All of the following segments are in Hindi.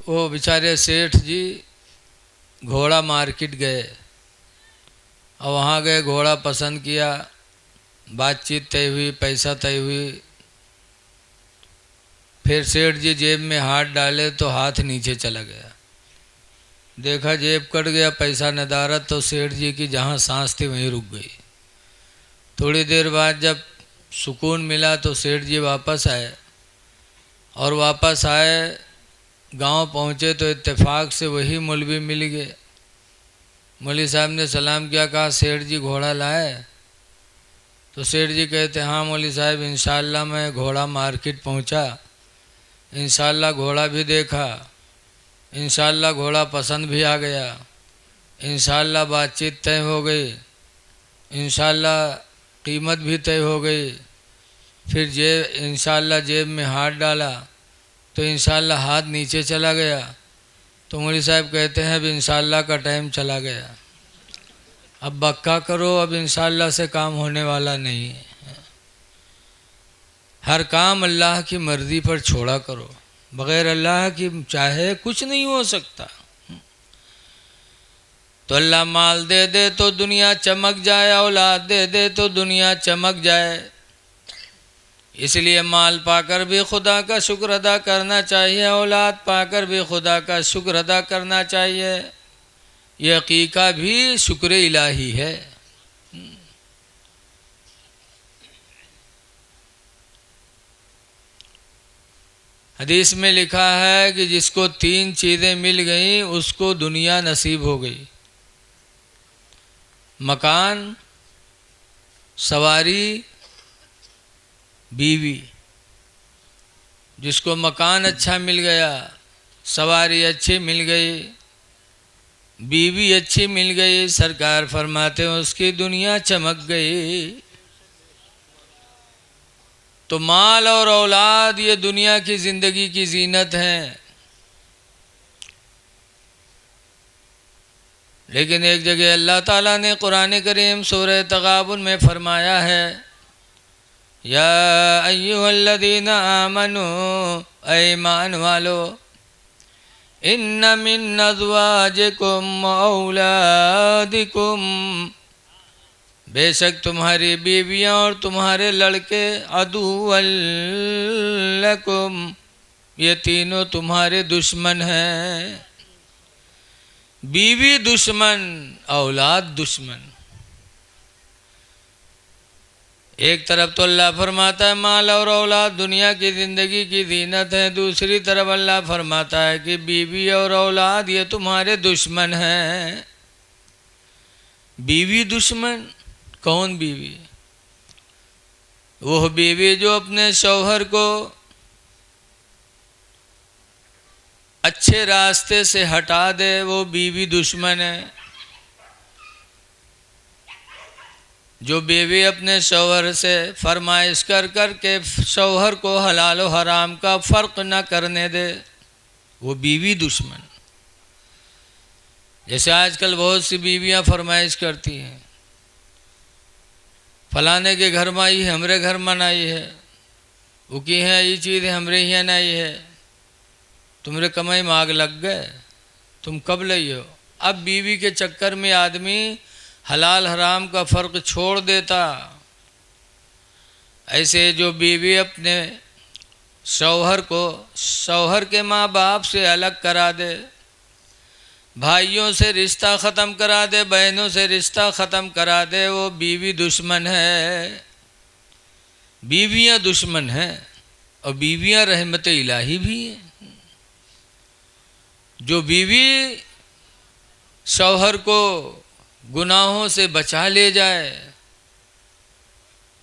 वो बेचारे सेठ जी घोड़ा मार्केट गए और वहाँ गए, घोड़ा पसंद किया, बातचीत तय हुई, पैसा तय हुई। फिर सेठ जी जेब में हाथ डाले तो हाथ नीचे चला गया, देखा जेब कट गया, पैसा नदारत, तो सेठ जी की जहाँ सांस थी वहीं रुक गई। थोड़ी देर बाद जब सुकून मिला तो सेठ जी वापस आए, और वापस आए गांव पहुँचे तो इत्तेफाक से वही मौलवी मिल गए। मौलवी साहब ने सलाम किया, कहा सेठ जी घोड़ा लाए? तो सेठ जी कहते, हाँ मौलवी साहब, इंशाअल्लाह मैं घोड़ा मार्केट पहुँचा, इंशाअल्लाह घोड़ा भी देखा, इंशाअल्लाह घोड़ा पसंद भी आ गया, इंशाअल्लाह बातचीत तय हो गई, इंशाअल्लाह कीमत भी तय हो गई। फिर इंशाअल्लाह जेब में हाथ डाला तो इंशाअल्लाह हाथ नीचे चला गया। तो मौलवी साहब कहते हैं अब इंशाअल्लाह का टाइम चला गया, अब बक्का करो, अब इंशाअल्लाह से काम होने वाला नहीं है। हर काम अल्लाह की मर्ज़ी पर छोड़ा करो, बग़ैर अल्लाह की चाहे कुछ नहीं हो सकता। तो अल्लाह माल दे दे तो दुनिया चमक जाए, औलाद दे दे तो दुनिया चमक जाए। इसलिए माल पाकर भी खुदा का शुक्र अदा करना चाहिए, औलाद पाकर भी खुदा का शुक्र अदा करना चाहिए। ये हकीका भी शुक्र इलाही है। हदीस में लिखा है कि जिसको 3 चीज़ें मिल गईं उसको दुनिया नसीब हो गई। मकान, सवारी, बीवी। जिसको मकान अच्छा मिल गया, सवारी अच्छी मिल गई, बीवी अच्छी मिल गई, सरकार फरमाते हैं उसकी दुनिया चमक गई। तो माल और औलाद ये दुनिया की ज़िंदगी की जीनत हैं। लेकिन एक जगह अल्लाह ताला ने कुरान करीम सूरह तगाबुन में फरमाया है, या अय्युहल्लज़ीना आमनू, ऐ ईमान वालो, इन्ना मिन अज़वाजिकुम व औलादिकुम, बेशक तुम्हारी बीवियाँ और तुम्हारे लड़के, अदुव्वल लकुम, ये तीनों तुम्हारे दुश्मन हैं। बीवी दुश्मन, औलाद दुश्मन। एक तरफ तो अल्लाह फरमाता है माल और औलाद दुनिया की ज़िंदगी की जीनत है, दूसरी तरफ अल्लाह फरमाता है कि बीवी और औलाद ये तुम्हारे दुश्मन हैं। बीवी दुश्मन, कौन बीवी? वह बीवी जो अपने शौहर को अच्छे रास्ते से हटा दे, वो बीवी दुश्मन है। जो बीवी अपने शौहर से फरमाइश कर कर के शौहर को हलाल और हराम का फ़र्क न करने दे, वो बीवी दुश्मन। जैसे आजकल बहुत सी बीवियां फरमाइश करती हैं, फलाने के घर में आई है, हमरे घर में आई है, वो की है ये चीज़ है, हमरे यहाँ नहीं है, तुमरे कमाई में आग लग गए, तुम कब लई हो। अब बीवी के चक्कर में आदमी हलाल हराम का फ़र्क छोड़ देता। ऐसे जो बीवी अपने शौहर को शौहर के माँ बाप से अलग करा दे, भाइयों से रिश्ता ख़त्म करा दे, बहनों से रिश्ता ख़त्म करा दे, वो बीवी दुश्मन है। बीवियाँ दुश्मन हैं और बीवियाँ रहमत इलाही भी हैं। जो बीवी शौहर को गुनाहों से बचा ले जाए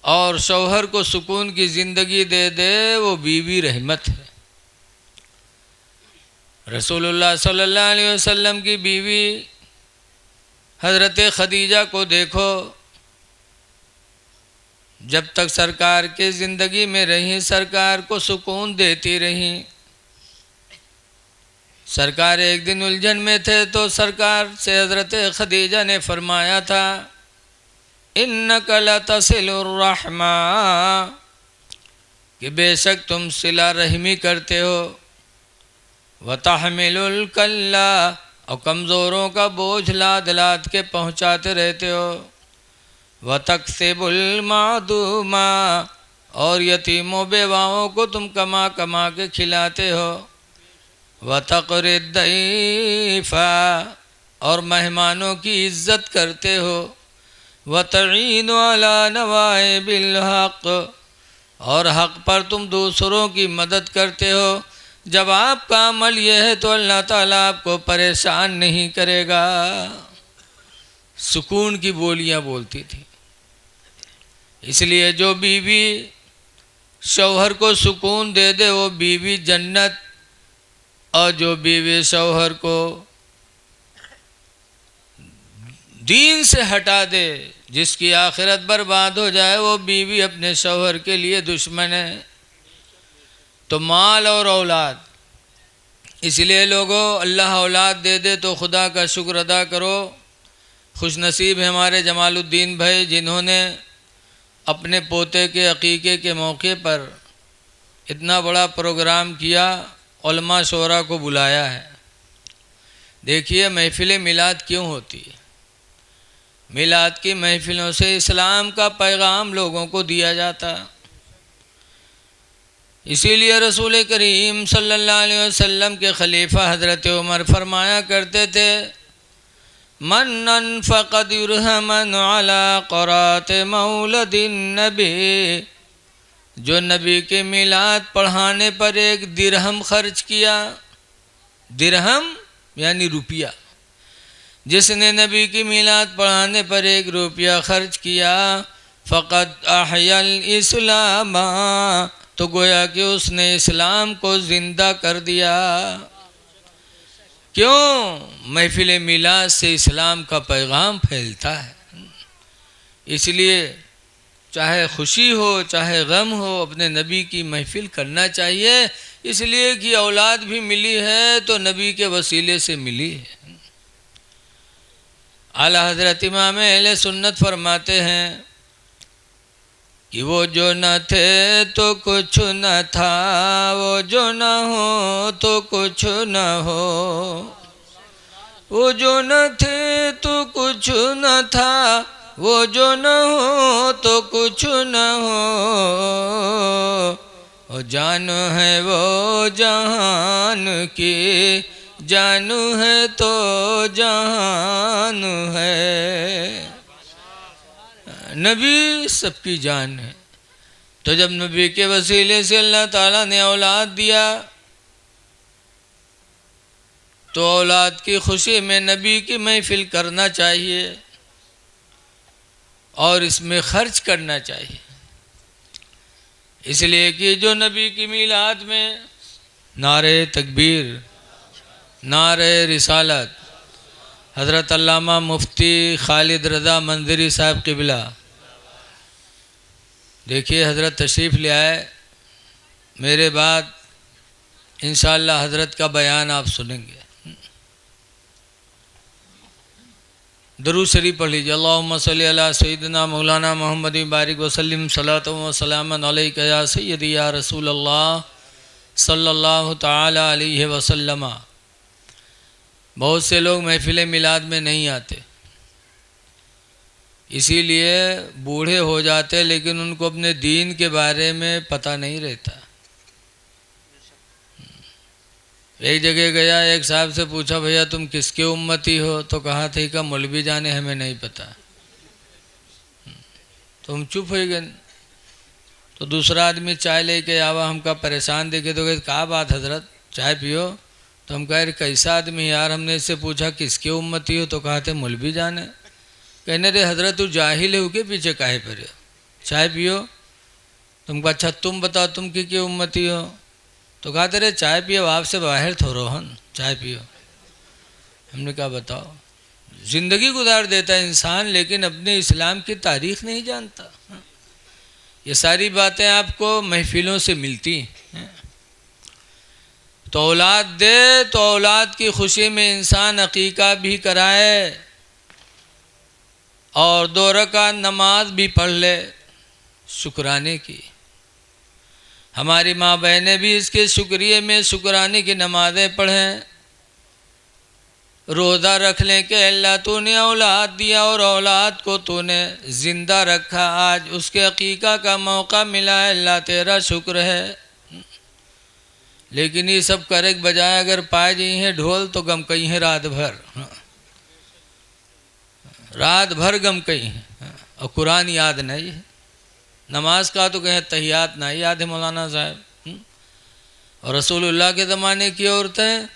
और शौहर को सुकून की ज़िंदगी दे दे, वो बीवी रहमत है। रसूलुल्लाह सल्लल्लाहु अलैहि वसल्लम की बीवी हज़रत खदीजा को देखो, जब तक सरकार के ज़िंदगी में रही सरकार को सुकून देती रही। सरकार एक दिन उलझन में थे तो सरकार से हज़रत खदीजा ने फरमाया था, इन्नका लतसिलुर रहमा, कि बेशक तुम सिला रहमी करते हो। व तहमिलुल कल्ला, और कमज़ोरों का बोझ लाद लाद के पहुँचाते रहते हो। व तक्सिबुल मादूमा, और यतीमों बेवाओं को तुम कमा कमा के खिलाते हो। व तक़रिद दैफ़ा, और मेहमानों की इज़्ज़त करते हो। व तईनु अला नवाइबिल हक़, और हक़ पर तुम दूसरों की मदद करते हो। जब आपका अमल यह है तो अल्लाह ताला आपको परेशान नहीं करेगा। सुकून की बोलियां बोलती थी। इसलिए जो बीवी शौहर को सुकून दे दे वो बीवी जन्नत, और जो बीवी शौहर को दीन से हटा दे, जिसकी आखिरत बर्बाद हो जाए, वो बीवी अपने शौहर के लिए दुश्मन है। तो माल और औलाद, इसलिए लोगों अल्लाह औलाद दे दे तो खुदा का शुक्र अदा करो। खुशनसीब है हमारे जमालुद्दीन भाई, जिन्होंने अपने पोते के अकीक़े के मौके पर इतना बड़ा प्रोग्राम किया, उलमा शोरा को बुलाया है। देखिए महफ़िल मिलाद क्यों होती है। मिलाद की महफ़िलों से इस्लाम का पैगाम लोगों को दिया जाता। इसीलिए रसूल करीम सल्लल्लाहु अलैहि वसल्लम के खलीफा हज़रत उमर फरमाया करते थे, मन अनफ़क़ दिरहमन अला क़रात मौलदिन नबी, जो नबी के मिलाद पढ़ाने पर एक दिरहम खर्च किया। दिरहम यानी रुपया। जिसने नबी की मिलाद पढ़ाने पर एक रुपया खर्च किया, फ़क़द अहयल इस्लाम, तो गोया कि उसने इस्लाम को ज़िंदा कर दिया। क्यों? महफ़िल मिलाद से इस्लाम का पैगाम फैलता है। इसलिए चाहे खुशी हो चाहे गम हो, अपने नबी की महफ़िल करना चाहिए। इसलिए कि औलाद भी मिली है तो नबी के वसीले से मिली है। आला हज़रत इमाम अहले सुन्नत फरमाते हैं कि वो जो न थे तो कुछ न था, वो जो न हो तो कुछ न हो। वो जो न थे तो कुछ न था, वो जो न हो तो कुछ न हो। वो जान है वो जहान की, जानू है तो जहान है। नबी सबकी जान है। तो जब नबी के वसीले से अल्लाह ताला ने औलाद दिया, तो औलाद की खुशी में नबी की महफ़िल करना चाहिए और इसमें खर्च करना चाहिए। इसलिए कि जो नबी की मिलाद में नारे तकबीर, नारे रिसालत, हज़रत अल्लामा मुफ्ती खालिद रज़ा मंजरी साहब क़िबला, देखिए हज़रत तशरीफ़ ले आए। मेरे बाद इंशाअल्लाह हज़रत का बयान आप सुनेंगे। दरूद शरीफ पढ़ लीजिए। अल्लाहुम्मा सल्ली अला सय्यिदना मौलाना मुहम्मद बारिक वसल्लम सलातु व सलामन अलैका या सय्यदी या रसूल अल्लाह सल्लल्लाहु ताला अलैहि वसल्लम। बहुत से लोग महफ़िल मिलाद में नहीं आते, इसीलिए बूढ़े हो जाते, लेकिन उनको अपने दीन के बारे में पता नहीं रहता। एक जगह गया, एक साहब से पूछा, भैया तुम किसके उम्मती हो? तो कहा थे का मौलवी जाने, हमें नहीं पता। तो हम चुप हो गए। तो दूसरा आदमी चाय लेके आवा, हमका परेशान देखे तो कहे क्या बात हज़रत चाय पियो? तो हम कहे कैसा आदमी यार? हमने इससे पूछा किसके उम्मती हो? तो कहा थे मौलवी जाने। कहने रे हज़रत तू जाहिल है, उसके पीछे काहे पर चाय पियो? तुमको अच्छा तुम बताओ तुम की उम्मती हो? तो कहा तेरे चाय पियो, आपसे बाहर थोड़ो हन, चाय पियो। हमने कहा बताओ। ज़िंदगी गुजार देता है इंसान, लेकिन अपने इस्लाम की तारीख़ नहीं जानता। ये सारी बातें आपको महफ़िलों से मिलती हैं। तो औलाद दे तो औलाद की खुशी में इंसान अकीक़ा भी कराए और 2 रकात नमाज भी पढ़ ले शुक्राने की। हमारी माँ बहनें भी इसके शुक्रिया में शुक्राने की नमाज़ें पढ़ें, रोज़ा रख लें कि अल्लाह तूने औलाद दिया और औलाद को तूने ज़िंदा रखा, आज उसके अकीक़ा का मौका मिला है, अल्लाह तेरा शुक्र है। लेकिन ये सब करे के बजाय अगर पाए जी हैं ढोल तो गम कहीं है रात भर, रात भर गम कहीं है, और कुरान याद नहीं है, नमाज का तो कहें तहियात नहीं याद है मौलाना साहब। और रसूलुल्लाह के ज़माने की औरतें,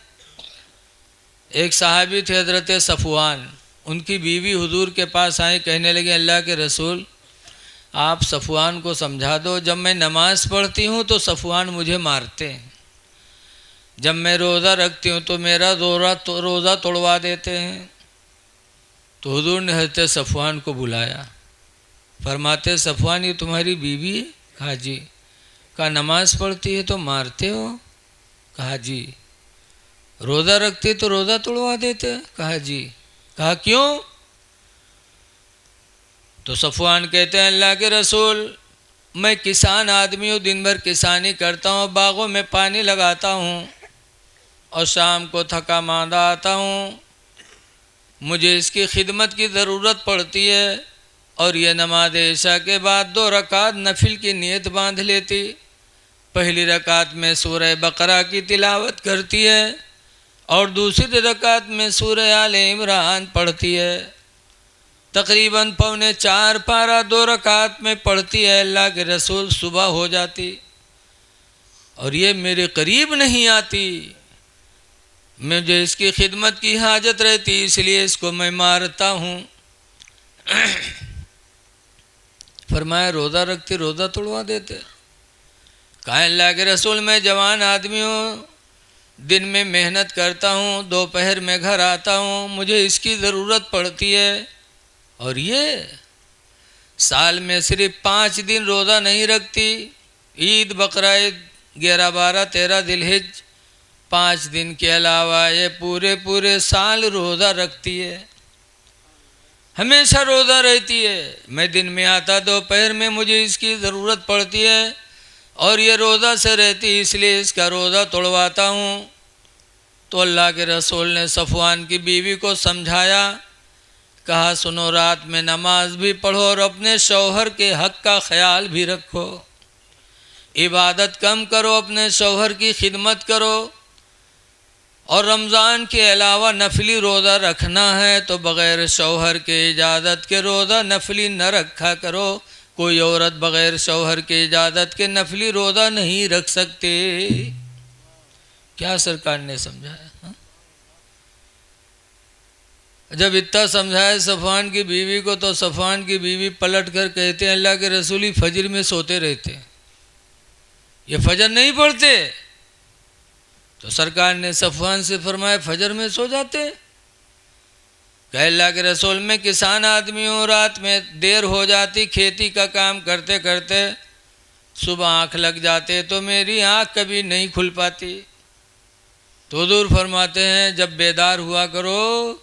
एक साहबी थे हज़रत सफ़वान, उनकी बीवी हुजूर के पास आई, कहने लगे अल्लाह के रसूल आप सफ़वान को समझा दो, जब मैं नमाज़ पढ़ती हूँ तो सफ़वान मुझे मारते हैं, जब मैं रोज़ा रखती हूँ तो मेरा रोज़ा तोड़वा देते हैं। तो हुजूर ने हज़रत सफ़वान को बुलाया, फरमाते सफ़वान ये तुम्हारी बीवी है? कहा जी। कहा नमाज़ पढ़ती है तो मारते हो? कहा जी। रोज़ा रखते तो रोज़ा तोड़वा देते? कहा जी। कहा क्यों? तो सफ़वान कहते हैं अल्लाह के रसूल मैं किसान आदमी हूँ, दिन भर किसानी करता हूँ, बागों में पानी लगाता हूँ और शाम को थका मांदा आता हूँ, मुझे इसकी खिदमत की ज़रूरत पड़ती है, और यह नमाज इशा के बाद 2 रकात नफिल की नीयत बांध लेती, पहली रकात में सूरह बकरा की तिलावत करती है और दूसरी रकात में सूरह आले इमरान पढ़ती है, तकरीबन 3:45 पारा 2 रकात में पढ़ती है। अल्लाह के रसूल सुबह हो जाती और ये मेरे करीब नहीं आती, मुझे इसकी खिदमत की हाजत रहती, इसलिए इसको मैं मारता हूँ। फरमाया रोज़ा रखते रोज़ा तोड़वा देते? कहा अल्लाह के रसूल मैं जवान आदमी हूँ, दिन में मेहनत करता हूँ, दोपहर में घर आता हूँ, मुझे इसकी ज़रूरत पड़ती है, और ये साल में सिर्फ 5 दिन रोज़ा नहीं रखती, ईद बकरा ईद 11, 12, 13 दिलहिज 5 दिन के अलावा ये पूरे साल रोज़ा रखती है, हमेशा रोज़ा रहती है। मैं दिन में आता, दोपहर में मुझे इसकी ज़रूरत पड़ती है और ये रोज़ा से रहती, इसलिए इसका रोज़ा तोड़वाता हूँ। तो अल्लाह के रसूल ने सफ़वान की बीवी को समझाया, कहा सुनो रात में नमाज भी पढ़ो और अपने शौहर के हक़ का ख्याल भी रखो, इबादत कम करो, अपने शौहर की खिदमत करो, और रमज़ान के अलावा नफली रोज़ा रखना है तो बग़ैर शौहर के इजाज़त के रोज़ा नफली न रखा करो। कोई औरत बग़ैर शौहर के इजाज़त के नफली रोज़ा नहीं रख सकते। क्या सरकार ने समझाया? हा? जब इतना समझाया सफ़वान की बीवी को, तो सफ़वान की बीवी पलट कर कहते हैं अल्लाह के रसूल ही फजर में सोते रहते, ये फजर नहीं पढ़ते? तो सरकार ने सफ़वान से फरमाया फजर में सो जाते? कह अल्लाह के रसूल मैं किसान आदमी हूँ, रात में देर हो जाती, खेती का काम करते करते सुबह आँख लग जाते तो मेरी आँख कभी नहीं खुल पाती। तो हुज़ूर फरमाते हैं जब बेदार हुआ करो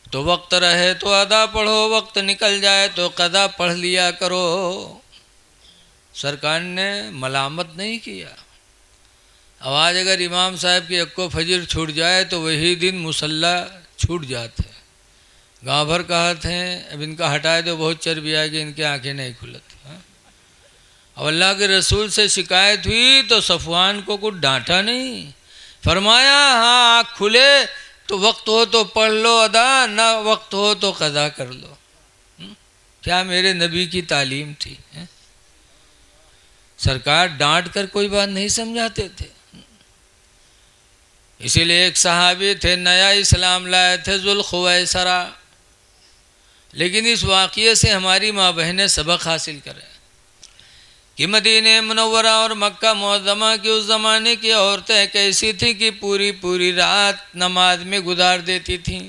तो वक्त रहे तो अदा पढ़ो, वक्त निकल जाए तो कदा पढ़ लिया करो। सरकार ने मलामत नहीं किया। अब आज अगर इमाम साहब की अक्को फजर छूट जाए तो वही दिन मुसल्ला छूट जाते हैं। गाँव भर कहते हैं अब इनका हटाए दो, बहुत चर्बी आएगी, इनकी आंखें नहीं खुलती। अब अल्लाह के रसूल से शिकायत हुई तो सफ़वान को कुछ डांटा नहीं, फरमाया हाँ आँख खुले तो वक्त हो तो पढ़ लो अदा, ना वक्त हो तो कदा कर लो। क्या मेरे नबी की तालीम थी। सरकार डांट कर कोई बात नहीं समझाते थे। इसीलिए एक सहाबी थे, नया इस्लाम लाए थे, ज़ुल्ख़ुवैसरा, लेकिन इस वाक़ये से हमारी माँ बहनें सबक हासिल करें कि मदीने मुनव्वरा और मक्का मुअज़्ज़मा की उस ज़माने की औरतें कैसी थीं कि पूरी रात नमाज में गुजार देती थीं।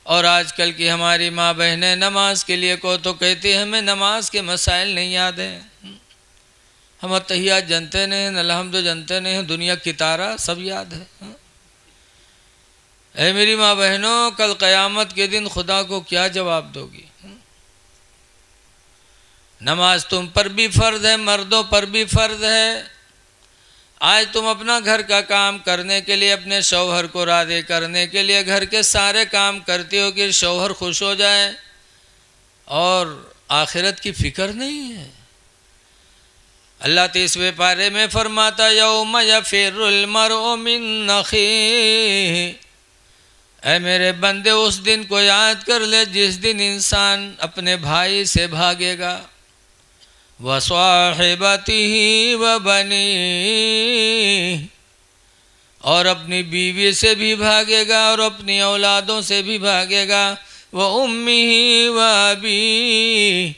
और आजकल की हमारी माँ बहनें नमाज के लिए को तो कहती हैं हमें नमाज के मसाइल नहीं याद हैं, हम अत्तहियात जानते नहीं हैं, अलहम्दुलिल्लाह जानते नहीं हैं, दुनिया की तारा सब याद है। ऐ मेरी माँ बहनों, कल क़यामत के दिन खुदा को क्या जवाब दोगी? नमाज तुम पर भी फ़र्ज है, मर्दों पर भी फ़र्ज है। आज तुम अपना घर का काम करने के लिए, अपने शौहर को राज़ी करने के लिए घर के सारे काम करती हो कि शौहर खुश हो जाए, और आखिरत की फ़िक्र नहीं है। अल्लाह 30वें पारे में फरमाता यौम यफ़िरुल मरउ मिन अख़ीहि, ऐ मेरे बंदे उस दिन को याद कर ले जिस दिन इंसान अपने भाई से भागेगा, व साहिबतिही व बनी, और अपनी बीवी से भी भागेगा और अपनी औलादों से भी भागेगा, व उम्मिही व अबी,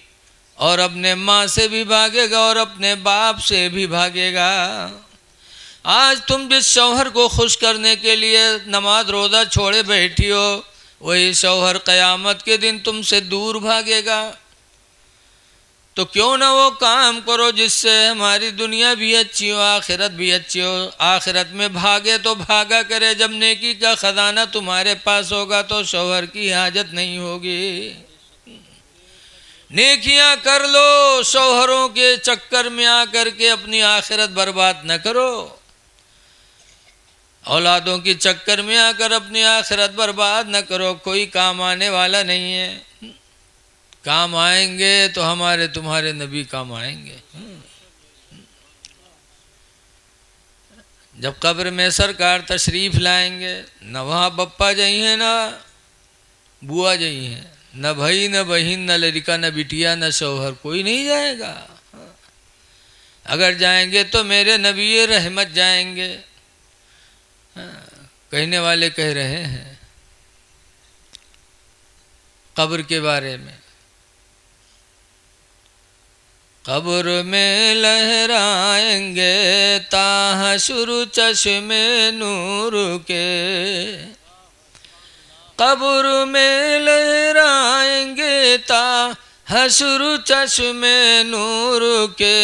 और अपने माँ से भी भागेगा और अपने बाप से भी भागेगा। आज तुम जिस शौहर को खुश करने के लिए नमाज रोज़ा छोड़े बैठी हो, वही शौहर क़यामत के दिन तुमसे दूर भागेगा। तो क्यों ना वो काम करो जिससे हमारी दुनिया भी अच्छी हो, आखिरत भी अच्छी हो। आखिरत में भागे तो भागा करे, जब नेकी का ख़जाना तुम्हारे पास होगा तो शौहर की हाजत नहीं होगी। नेकियां कर लो, शौहरों के चक्कर में आकर के अपनी आखिरत बर्बाद न करो। औलादों के चक्कर में आकर अपनी आखिरत बर्बाद न करो, कोई काम आने वाला नहीं है। काम आएंगे तो हमारे तुम्हारे नबी काम आएंगे। जब कब्र में सरकार तशरीफ़ लाएंगे, न वहाँ बप्पा जई हैं न बुआ जई हैं, न भाई न बहन न लड़का न बिटिया न शौहर, कोई नहीं जाएगा। अगर जाएंगे तो मेरे नबी रहमत जाएंगे। कहने वाले कह रहे हैं कब्र के बारे में, कब्र में लहराएंगे ताहशुर चश्मे नूर के, कब्र में लहराएंगे ताहशुर चश्मे नूर के,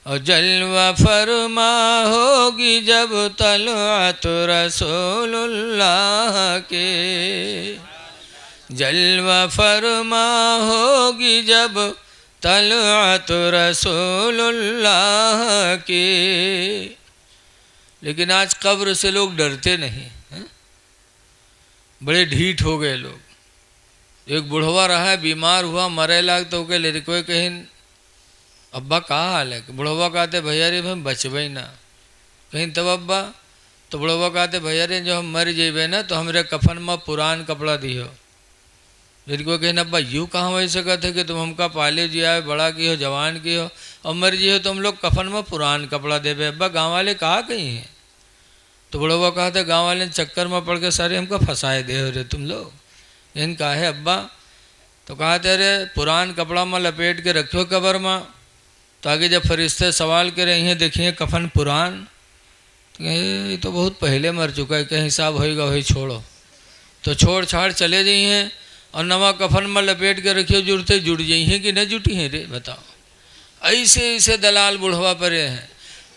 और जलवा फरमा होगी जब तलवात रसूलुल्लाह के, जलवा फरमा होगी जब तलवात रसूलुल्लाह के। लेकिन आज कब्र से लोग डरते नहीं हैं? बड़े ढीठ हो गए लोग। एक बुढ़वा रहा है, बीमार हुआ, मरे लाग तो के ले कोई कहीं अब्बा का हाल है, बुढ़वा कहते भैया रे हम बचबे ना, कहीं तब अब्बा, तो बुढ़वा कहते भैया रे जो हम मर जेबे ना तो हमरे कफन में पुरान कपड़ा दियो। यदि कोई कहीं अब्बा यूँ कहाँ वैसे कहते कि तुम हमका पाले जिया बड़ा की हो जवान की हो और मर जी हो तो हम लोग कफन में पुरान कपड़ा देवे। अब्बा गाँव वाले कहाँ कहीं हैं? तो बुढ़वा कहते गाँव वाले चक्कर में पड़ के सारे हमको फंसाए दे हो रे तुम लोग। इन कहा है अब्बा? तो कहते अरे पुरान कपड़ा में लपेट के रखो कब्र में, तो आगे जब फरिश्ते सवाल करे हैं देखिए कफन पुरान, तो ये तो बहुत पहले मर चुका है, कहीं हिसाब होएगा वही छोड़ो। तो छोड़ छाड़ चले जाई हैं और नवा कफन में लपेट के रखियो, जुड़ते जुड़ जाई हैं कि नहीं जुटी हैं रे बताओ। ऐसे ऐसे दलाल बुढ़वा परे हैं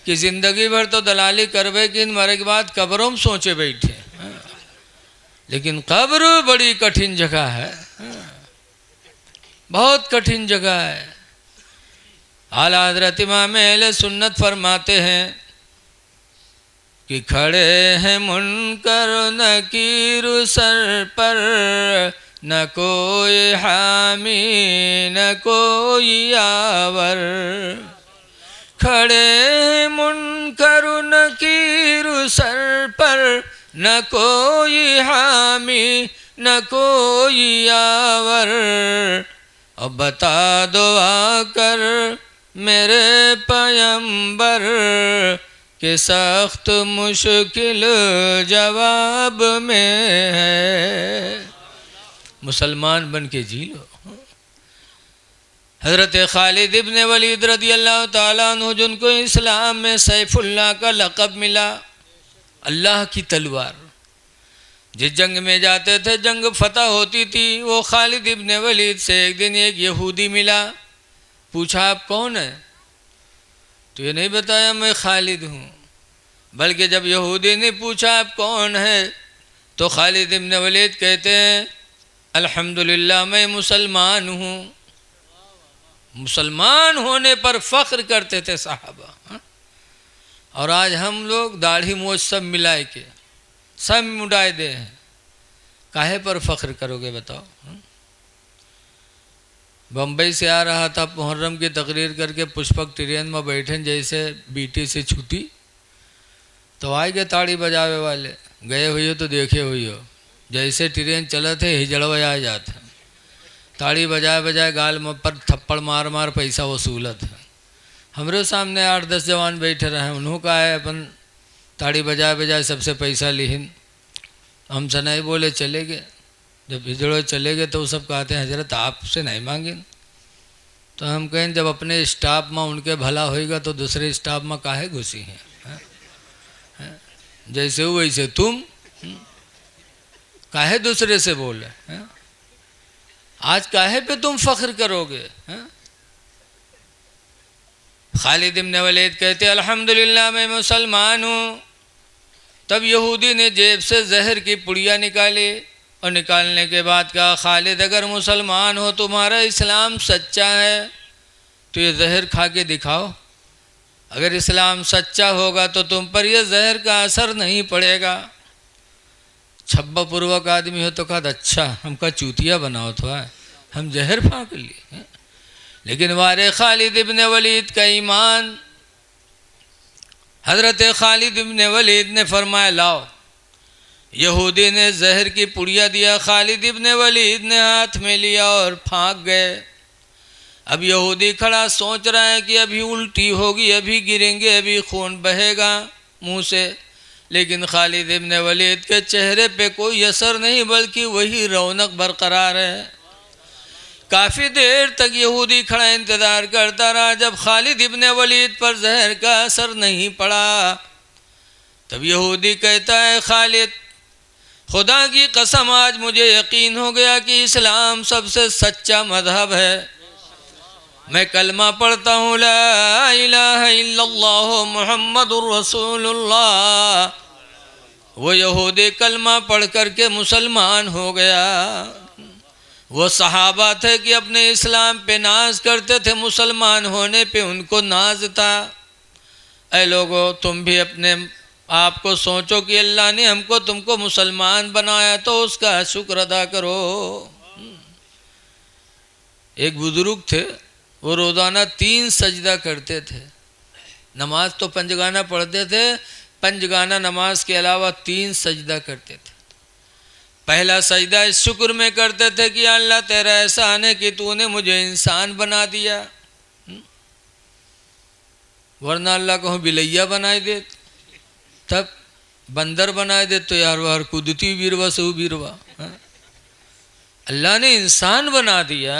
कि ज़िंदगी भर तो दलाली करवे कि मरे के बाद कब्रों में सोचे बैठे। लेकिन कब्र बड़ी कठिन जगह है, बहुत कठिन जगह है। आला हज़रत इमाम अहले सुन्नत फरमाते हैं कि खड़े हैं मुनकर नकीर सर पर, न कोई हामी न कोई यावर। खड़े हैं मुनकर नकीर सर पर, न कोई हामी न कोई यावर। अब बता दो आकर मेरे पैगंबर के सख्त मुश्किल जवाब में है। मुसलमान बन के जी लो। हज़रत खालिद इब्न वलीद रदी अल्लाह ताला अन्हु, जिनको इस्लाम में सैफुल्लाह का लक़ब मिला, अल्लाह की तलवार, जिस जंग में जाते थे जंग फतह होती थी, वो खालिद इब्न वलीद से एक दिन एक यहूदी मिला। पूछा आप कौन है? तो ये नहीं बताया मैं खालिद हूँ, बल्कि जब यहूदी ने पूछा आप कौन है तो खालिद इब्न वलीद कहते हैं अल्हम्दुलिल्लाह मैं मुसलमान हूँ। मुसलमान होने पर फख्र करते थे साहबा। और आज हम लोग दाढ़ी मूछ सब मिलाए के सब मुड़ाए दे हैं, काहे पर फख्र करोगे बताओ। बम्बई से आ रहा था मुहर्रम की तकरीर करके, पुष्पक ट्रेन में बैठे जैसे बीटी से छुट्टी तो आए गए ताड़ी बजावे वाले, गए हुई हो तो देखे हुई हो, जैसे ट्रेन चले थे हिजड़वा आ जाते, ताड़ी बजाए बजाए गाल में पर थप्पड़ मार मार पैसा वसूलत है। हमरे सामने 8-10 जवान बैठे रहे, उन्हों का है अपन ताड़ी बजाए बजाए सबसे पैसा लिहिन, हमसे नहीं बोले चले गए। जब हिजड़े चले गए तो वो सब कहते हैं हजरत आपसे नहीं मांगे। तो हम कहें जब अपने स्टाफ में उनके भला होएगा तो दूसरे स्टाफ में काहे घुसी हैं? जैसे हो वैसे तुम काहे दूसरे से बोले हैं? आज काहे पे तुम फख्र करोगे? खालिद इब्न वलीद कहते अल्हम्दुलिल्लाह मैं मुसलमान हूँ। तब यहूदी ने जेब से जहर की पुड़िया निकाली और निकालने के बाद कहा खालिद अगर मुसलमान हो तुम्हारा इस्लाम सच्चा है तो ये जहर खा के दिखाओ, अगर इस्लाम सच्चा होगा तो तुम पर यह जहर का असर नहीं पड़ेगा। छब्बा पूर्वक आदमी हो तो कहा अच्छा हमका चूतिया बनाओ तो है, हम जहर फाँक लिए। लेकिन वारे खालिद इब्न वलीद का ईमान, हज़रत खालिद इब्न वलीद ने फरमाया लाओ। यहूदी ने जहर की पुड़िया दिया, खालिद इब्न वलीद ने हाथ में लिया और फाँक गए। अब यहूदी खड़ा सोच रहा है कि अभी उल्टी होगी, अभी गिरेंगे, अभी खून बहेगा मुंह से, लेकिन खालिद इब्न वलीद के चेहरे पे कोई असर नहीं बल्कि वही रौनक बरकरार है। काफ़ी देर तक यहूदी खड़ा इंतज़ार करता रहा, जब खालिद इब्न वलीद पर जहर का असर नहीं पड़ा तब यहूदी कहता है खालिद खुदा की कसम आज मुझे यकीन हो गया कि इस्लाम सबसे सच्चा मज़हब है। मैं कलमा पढ़ता हूँ ला इलाहा इल्लल्लाह मुहम्मदुर रसूलुल्लाह। वो यहूदी कलमा पढ़ करके मुसलमान हो गया। वो सहाबा थे कि अपने इस्लाम पे नाज करते थे, मुसलमान होने पे उनको नाज था। ऐ लोगो तुम भी अपने आपको सोचो कि अल्लाह ने हमको तुमको मुसलमान बनाया तो उसका शुक्र अदा करो। एक बुजुर्ग थे, वो रोज़ाना 3 सजदा करते थे। नमाज तो पंजगाना पढ़ते थे, पंजगाना नमाज के अलावा 3 सजदा करते थे। पहला सजदा इस शुक्र में करते थे कि अल्लाह तेरा एहसान है कि तूने मुझे इंसान बना दिया, वरना अल्लाह को बिलैया बनाए दे, तब बंदर बनाए दे तो यार वार कुदती बीरवा से बीरवा। अल्लाह ने इंसान बना दिया।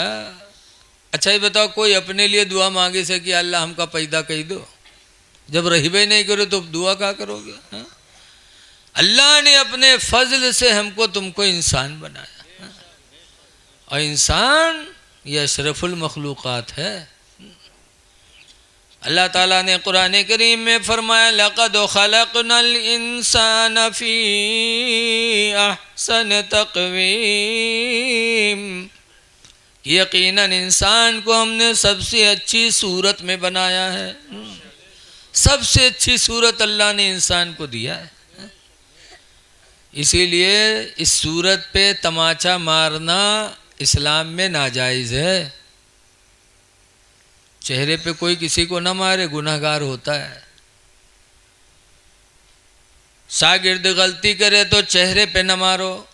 अच्छा ये बताओ कोई अपने लिए दुआ मांगे से कि अल्लाह हमका पैदा कही दो, जब रहीबे नहीं करो तो दुआ क्या करोगे? अल्लाह ने अपने फजल से हमको तुमको इंसान बनाया, और इंसान ये अशरफुल मखलूक़ात है। अल्लाह ताला ने कुरान करीम में फरमाया लक़द खलक़नल इंसान फ़ी अहसन तक़वीम, यकीनन इंसान को हमने सबसे अच्छी सूरत में बनाया है। सबसे अच्छी सूरत अल्लाह ने इंसान को दिया है। इसीलिए इस सूरत पे तमाचा मारना इस्लाम में नाजायज़ है। चेहरे पे कोई किसी को ना मारे, गुनाहगार होता है। शागिर्द गलती करे तो चेहरे पे न मारो,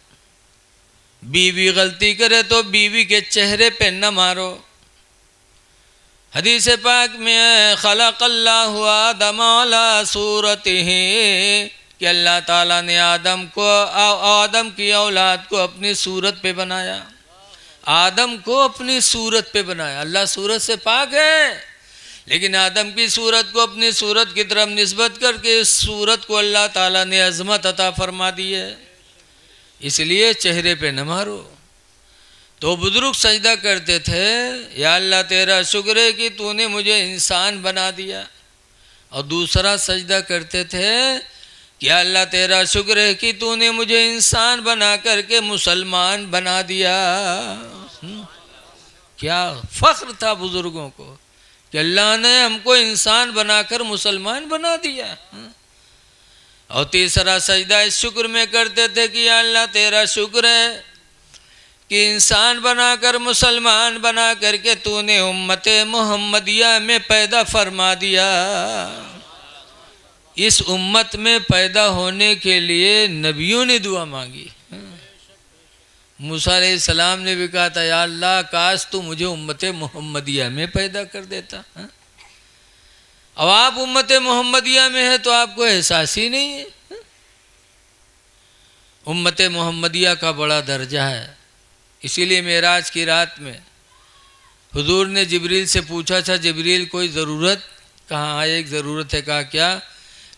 बीवी गलती करे तो बीवी के चेहरे पे न मारो। हदीस पाक में खलक़ल्लाहु आदम अला सूरतिही, कि अल्लाह ताला ने आदम की औलाद को अपनी सूरत पे बनाया। आदम को अपनी सूरत पे बनाया। अल्लाह सूरत से पाक है, लेकिन आदम की सूरत को अपनी सूरत की तरफ निस्बत करके इस सूरत को अल्लाह ताला ने अज़मत अता फरमा दी है, इसलिए चेहरे पे न मारो। तो बुजुर्ग सजदा करते थे, या अल्लाह तेरा शुक्र है कि तूने मुझे इंसान बना दिया। और दूसरा सजदा करते थे कि अल्लाह तेरा शुक्र है कि तूने मुझे इंसान बना करके मुसलमान बना दिया। क्या फख्र था बुजुर्गों को कि अल्लाह ने हमको इंसान बनाकर मुसलमान बना दिया। और तीसरा सजदा इस शुक्र में करते थे कि या अल्लाह तेरा शुक्र है कि इंसान बनाकर मुसलमान बना करके तूने उम्मत मोहम्मदिया में पैदा फरमा दिया। इस उम्मत में पैदा होने के लिए नबियों ने दुआ मांगी। मूसा अलैहिस्सलाम ने भी कहा था या अल्लाह काश तू मुझे उम्मत मोहम्मदिया में पैदा कर देता। अब आप उम्मत मोहम्मदिया में है तो आपको एहसास ही नहीं है। उम्मत मोहम्मदिया का बड़ा दर्जा है। इसीलिए मेराज की रात में हुजूर ने जिब्रील से पूछा था, जिब्रील कोई ज़रूरत? कहाँ एक ज़रूरत है। कहा क्या?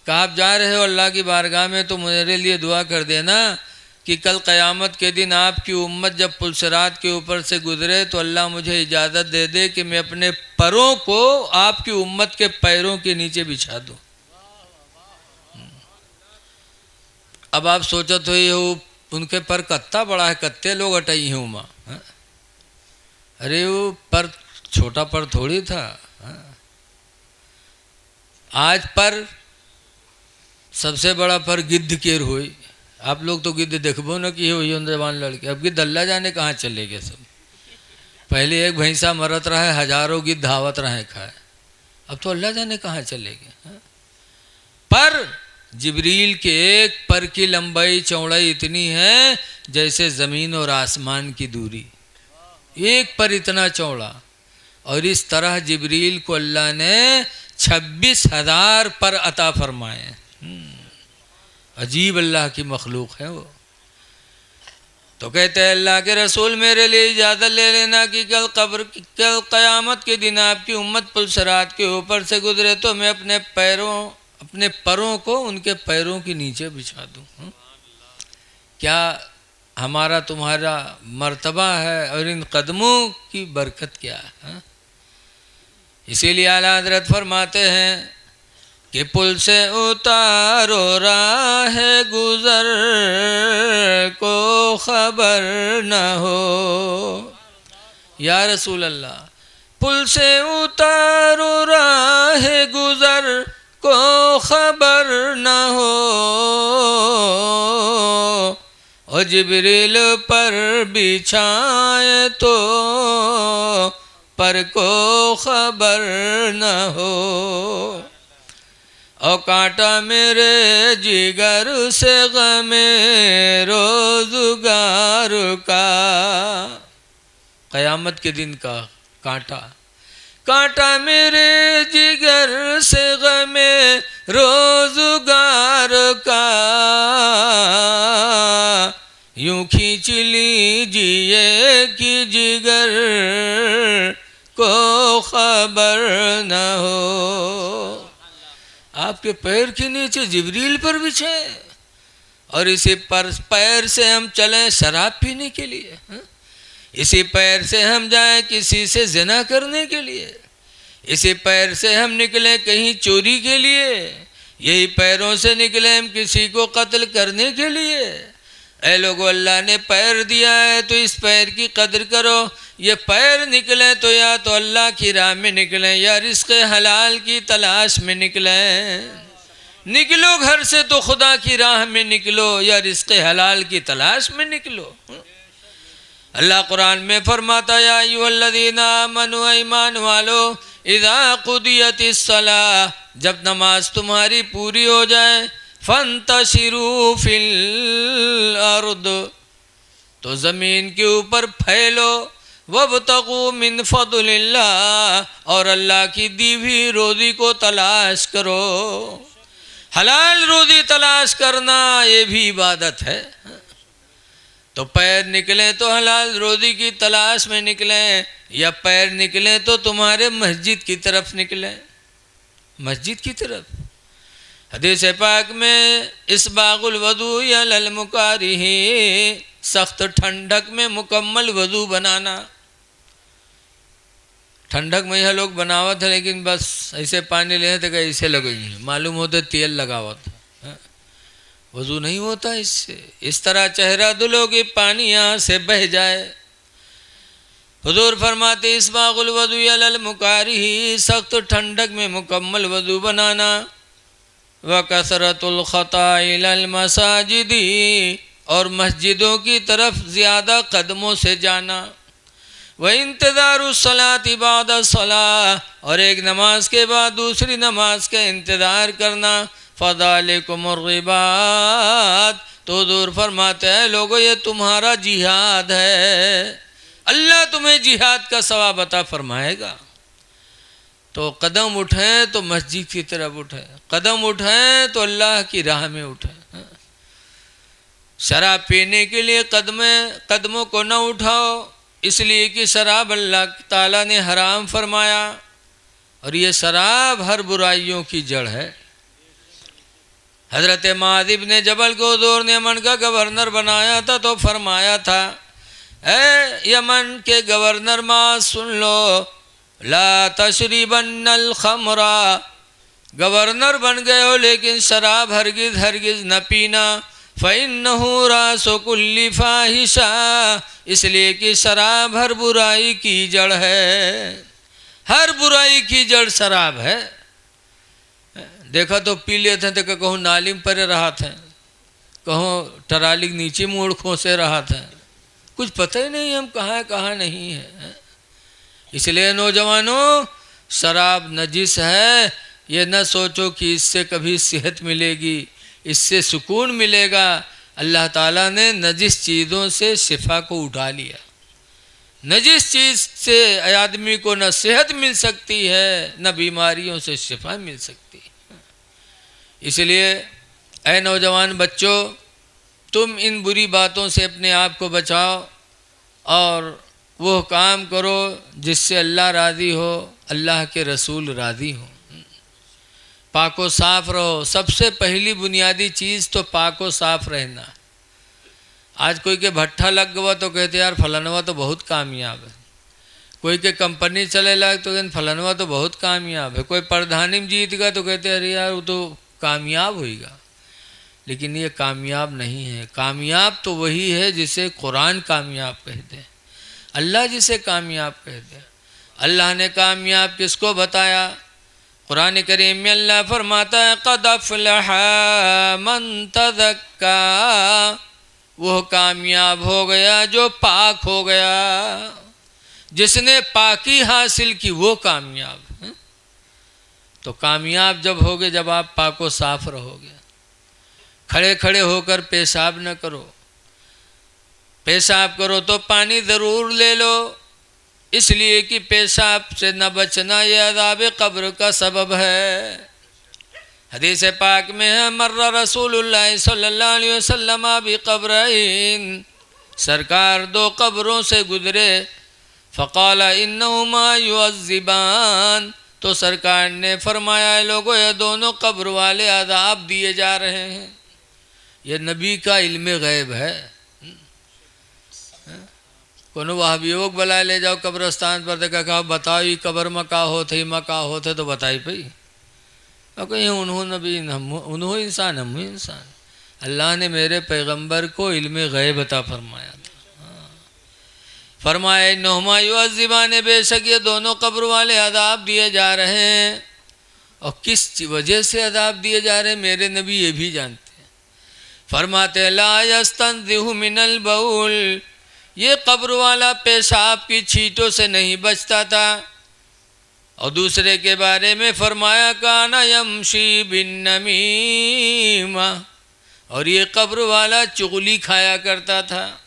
कहा आप जा रहे हो अल्लाह की बारगाह में तो मेरे लिए दुआ कर देना कि कल क़यामत के दिन आपकी उम्मत जब पुलसरात के ऊपर से गुजरे तो अल्लाह मुझे इजाज़त दे दे कि मैं अपने पैरों को आपकी उम्मत के पैरों के नीचे बिछा दूँ। अब आप सोचो तो ये उनके पर कत्ता बड़ा है, कत्ते लोग अटई हैं उमा। अरे वो पर छोटा पर थोड़ी था। आज पर सबसे बड़ा पर गिद्ध केर हुई। आप लोग तो गिद्ध देखबो न कि हुई जवान लड़के। अब गिद्ध अल्लाह जाने कहाँ चले गए सब। पहले एक भैंसा मरत रहा है, हजारों गिद्ध धावत रहे खाए। अब तो अल्लाह जाने कहाँ चले गए। पर जिब्रील के एक पर की लंबाई चौड़ाई इतनी है जैसे ज़मीन और आसमान की दूरी। एक पर इतना चौड़ा। और इस तरह जिब्रील को अल्लाह ने 26,000 पर अता फरमाए। अजीब अल्लाह की मखलूक है वो। तो कहते हैं अल्लाह के रसूल मेरे लिए इजाज़त ले लेना कि कल क़यामत के दिन आपकी उम्मत पुलसरात के ऊपर से गुजरे तो मैं अपने परों को उनके पैरों के नीचे बिछा दूँ। क्या हमारा तुम्हारा मर्तबा है और इन कदमों की बरकत क्या है। इसीलिए आला हज़रत फरमाते हैं कि पुल से उतारो राह गुज़र को खबर न हो। या रसूल अल्लाह पुल से उतारो राह गुज़र को खबर न हो। और जिब्रील पर बिछाए तो पर को खबर न हो। और कांटा मेरे जिगर से गमे रोज़गार का। क़यामत के दिन का कांटा। कांटा मेरे जिगर से गमे रोज़गार का। यूं खींच लीजिए कि जिगर को खबर न हो। आपके पैर के नीचे जिब्रील पर बिछे और इसी पैर से हम चलें शराब पीने के लिए। इसी पैर से हम जाएं किसी से ज़िना करने के लिए। इसी पैर से हम निकलें कहीं चोरी के लिए। यही पैरों से निकले हम किसी को कत्ल करने के लिए। ऐ लोगों अल्लाह ने पैर दिया है तो इस पैर की कदर करो। ये पैर निकले तो या तो अल्लाह की राह में निकलें या रिज़्क़ हलाल की तलाश में निकलें। निकलो घर से तो खुदा की राह में निकलो या रिज़्क़ हलाल की तलाश में निकलो। अल्लाह कुरान में फरमाता या अय्युहल्लज़ीना आमनू ईमान वालो इज़ा कुदियतिस सलाह जब नमाज तुम्हारी पूरी हो जाए फंतशिरू फिल अर्द तो ज़मीन के ऊपर फैलो वब्तगू मिन फज़लिल्लाह और अल्लाह की दी हुई रोज़ी को तलाश करो। हलाल रोज़ी तलाश करना ये भी इबादत है। तो पैर निकले तो हलाल रोज़ी की तलाश में निकलें या पैर निकले तो तुम्हारे मस्जिद की तरफ निकलें। मस्जिद की तरफ हदीस पाक में इस बागुल वज़ू या लल मुकारिही सख्त ठंडक में मुकम्मल वज़ू बनाना। ठंडक में यह लोग बनावत है लेकिन बस ऐसे पानी ले तो ऐसे लगे मालूम होते तेल लगावत वज़ू नहीं होता इससे। इस तरह चेहरा धुलोगे पानी यहाँ से बह जाए हुजूर फरमाते इस्बागुल वदु अलल मुकारिही, सख्त ठंडक में मुकम्मल वदू बनाना। व कसरतुल खता इलल मसाजिदी, और मस्जिदों की तरफ ज़्यादा कदमों से जाना। व इंतज़ारुस्सलाति बाद सलाह, और एक नमाज के बाद दूसरी नमाज का इंतज़ार करना। फ़ज़ालिकुमुर रिबात, तो दूर फरमाते हैं लोगों ये तुम्हारा जिहाद है, अल्लाह तुम्हें जिहाद का सवाब अता फरमाएगा। तो कदम उठें तो मस्जिद की तरफ उठें, कदम उठें तो अल्लाह की राह में उठें। शराब पीने के लिए कदमों को न उठाओ, इसलिए कि शराब अल्लाह ताला ने हराम फरमाया, और ये शराब हर बुराइयों की जड़ है। हज़रत मुआज़ इब्न जबल को हुज़ूर ने यमन का गवर्नर बनाया था, तो फरमाया था ए यमन के गवर्नर मुआज़ सुन लो, ला तशरिबन्नल खमरा, गवर्नर बन गए हो लेकिन शराब हरगिज़ हरगिज़ न पीना। फ़इन्नहु रासु कुल्ली फ़ाहिशा, इसलिए कि शराब हर बुराई की जड़ है, हर बुराई की जड़ शराब है। देखा तो पी लेते थे, कहूँ नाली में परे रहा थे, कहूँ टराली नीचे मोड़ खोसे रहा था, कुछ पता ही नहीं हम कहाँ है कहाँ नहीं है। इसलिए नौजवानों, शराब नजिस है, ये न सोचो कि इससे कभी सेहत मिलेगी, इससे सुकून मिलेगा। अल्लाह ताला ने नजिस चीज़ों से शिफा को उठा लिया। नजिस चीज़ से आदमी को न सेहत मिल सकती है, न बीमारियों से शिफा मिल सकती है। इसलिए ऐ नौजवान बच्चों, तुम इन बुरी बातों से अपने आप को बचाओ और वो काम करो जिससे अल्लाह राज़ी हो, अल्लाह के रसूल राज़ी हो। पाको साफ़ रहो, सबसे पहली बुनियादी चीज़ तो पाको साफ़ रहना। आज कोई के भट्ठा लग गया तो कहते यार फलानवा तो बहुत कामयाब है, कोई के कंपनी चले लग तो कहते फलानवा तो बहुत कामयाब है, कोई प्रधानी में जीत गया तो कहते अरे यार वो तो कामयाब होएगा। लेकिन ये कामयाब नहीं है। कामयाब तो वही है जिसे कुरान कामयाब कहते हैं, अल्लाह जिसे कामयाब कहते हैं। अल्लाह ने कामयाब किसको बताया? कुरान करीम में अल्लाह फरमाता है क़द अफ़लहा मन तज़क्का, वह कामयाब हो गया जो पाक हो गया, जिसने पाकी हासिल की वो कामयाब है। तो कामयाब जब होगे जब आप पाको साफ रहोगे। खड़े खड़े होकर पेशाब न करो, पेशाब करो तो पानी ज़रूर ले लो, इसलिए कि पेशाब से न बचना ये अज़ाब कब्र का सबब है। हदीस पाक में है मर्रा रसूलुल्लाह सल्लल्लाहु अलैहि वसल्लम बि क़ब्रैन, सरकार दो कब्रों से गुजरे, फ़क़ाल इन्नहुमा युअज़्ज़िबान, तो सरकार ने फरमाया लोगों ये दोनों कब्र वाले अज़ाब दिए जा रहे हैं। ये नबी का इल्म गैब है। कोनो वहाबियों को बुला ले जाओ कब्रस्तान पर, देखा कहा बताओ ये कब्र में का होते मका होते, तो बताई पई कहीं उन्होंने भी उन्हों इंसान हम इंसान। अल्लाह ने मेरे पैगंबर को इल्म गैब अता फरमाया था। फरमाया नहुमा युअज़्ज़िबान, बेशक ये दोनों कब्र वाले अज़ाब दिए जा रहे हैं। और किस वजह से अज़ाब दिए जा रहे हैं मेरे नबी ये भी जानते हैं। फरमाते ला यस्तंज़िहु मिनल बउल, ये कब्र वाला पेशाब की छींटों से नहीं बचता था। और दूसरे के बारे में फरमाया काना यमशी बिन नमीमा, और ये कब्र वाला चुगली खाया करता था।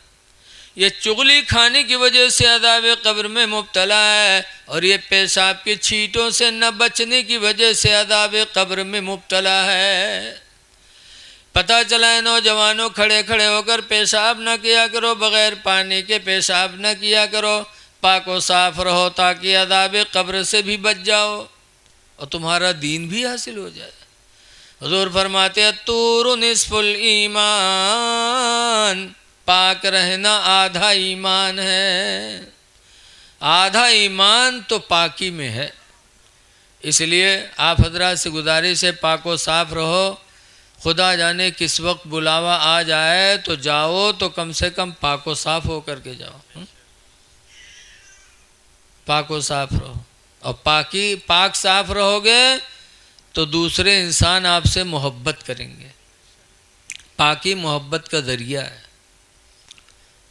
ये चुगली खाने की वजह से अज़ाब कब्र में मुब्तला है, और ये पेशाब की छींटों से न बचने की वजह से अज़ाब कब्र में मुब्तला है। पता चला है नौजवानों, खड़े खड़े होकर पेशाब न किया करो, बग़ैर पानी के पेशाब न किया करो, पाको साफ रहो ताकि अज़ाब कब्र से भी बच जाओ और तुम्हारा दीन भी हासिल हो जाए। हुज़ूर फरमाते हैं तूर निस्फुल ईमान, पाक रहना आधा ईमान है। आधा ईमान तो पाकी में है। इसलिए आप हज़रात से गुजारिश है पाको साफ रहो। खुदा जाने किस वक्त बुलावा आ जाए तो जाओ तो कम से कम पाको साफ हो करके जाओ। पाको साफ रहो, और पाक साफ रहोगे तो दूसरे इंसान आपसे मोहब्बत करेंगे। पाकी मोहब्बत का ज़रिया है।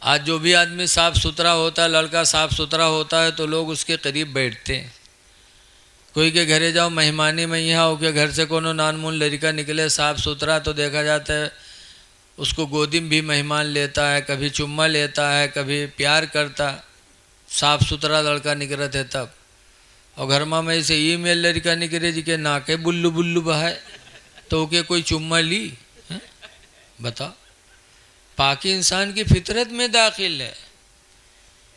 आज जो भी आदमी साफ़ सुथरा होता है, लड़का साफ़ सुथरा होता है, तो लोग उसके करीब बैठते हैं। कोई के घरे जाओ, मेहमानी में यहाँ हो के घर से कोनो नानमून लड़का निकले साफ़ सुथरा, तो देखा जाता है उसको गोदी में भी मेहमान लेता है, कभी चुम्मा लेता है, कभी प्यार करता। साफ़ सुथरा लड़का निकले थे तब। और घर में ऐसे ई मेल लड़का निकले जी के नाके बुल्लू बुल्लू बहाए, तो ओके कोई चुम्मा ली है? बताओ। पाकी इंसान की फितरत में दाखिल है,